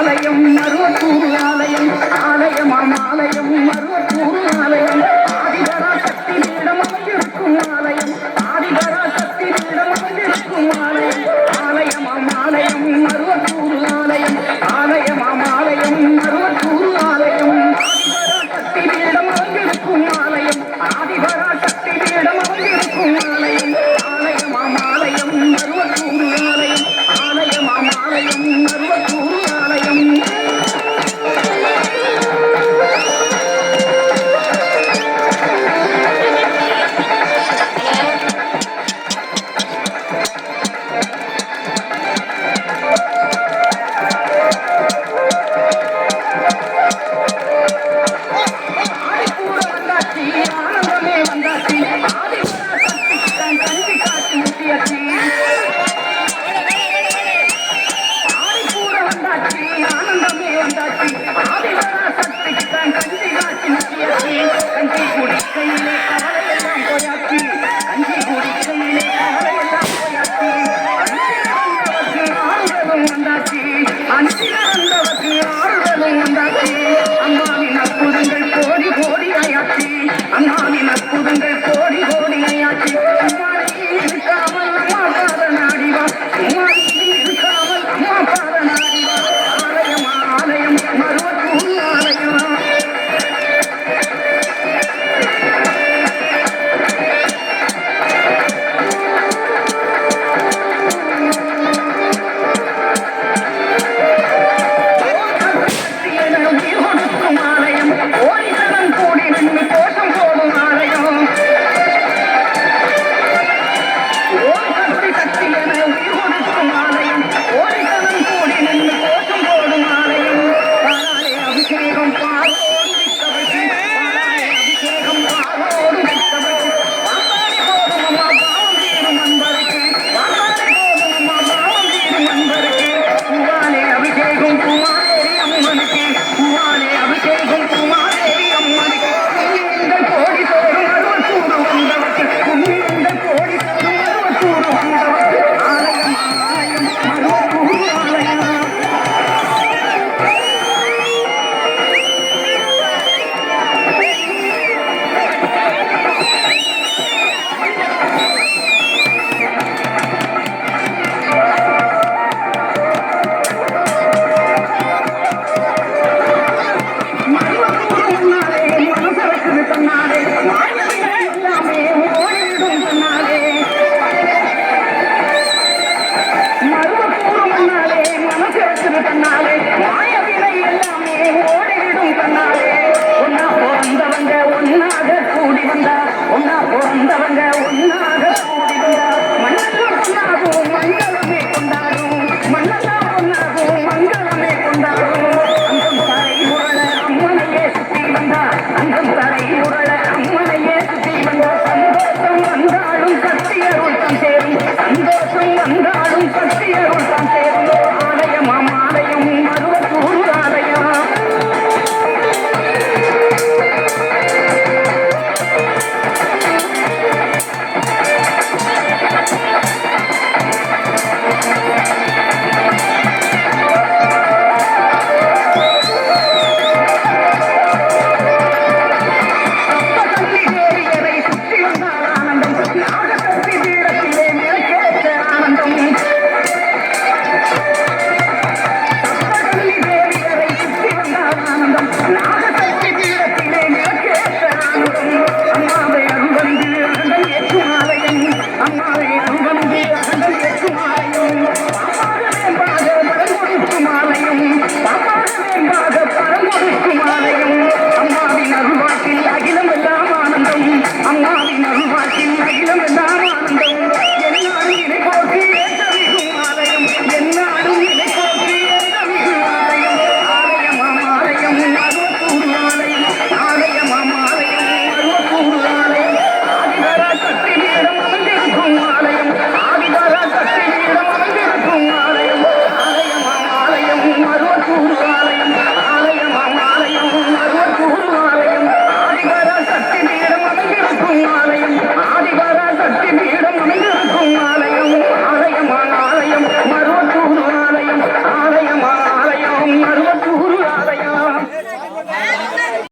ஆலயம் மருவத்தூர் ஆலயம் ஆலயமாம் ஆலயம் மருவத்தூர் ஆலயம் ஆதிபரா சக்தி பீடம் அமைந்திருக்கும் ஆலயம் ஆதிபரா சக்தி பீடம் அமைந்திருக்கும் ஆலயம் ஆலயமாம் ஆலயம் மருவத்தூர் ஆலயம் ஆலயமாம் ஆலயம் மருவத்தூர் ஆலயம் ஆதிபரா சக்தி பீடம் அமைந்திருக்கும் ஆலயம் ஆதிபரா சக்தி பீடம் அமைந்திருக்கும் ஆலயம் ஆலயமாம் ஆலயம் மருவத்தூர் ஆலயம் ஆலயமாம் ஆலயம் மருவத்தூர் ஆலயம் ஆனந்தமே வந்தாச்சு ஆதிபரா சக்தி கஞ்சி காட்சி முட்டியாச்சு ஆதிபூர வந்தாச்சு ஆனந்தமே வந்தாச்சு ஆதிபரா சக்தி கஞ்சி காட்சி முட்டியாச்சு கஞ்சி குடிக்கையிலே கவலை எல்லாம் போயாச்சு கஞ்சி குடிக்கையிலே கவலை எல்லாம் போயாச்சு ஆறுதலும் வந்தாச்சு அனுப்பினார்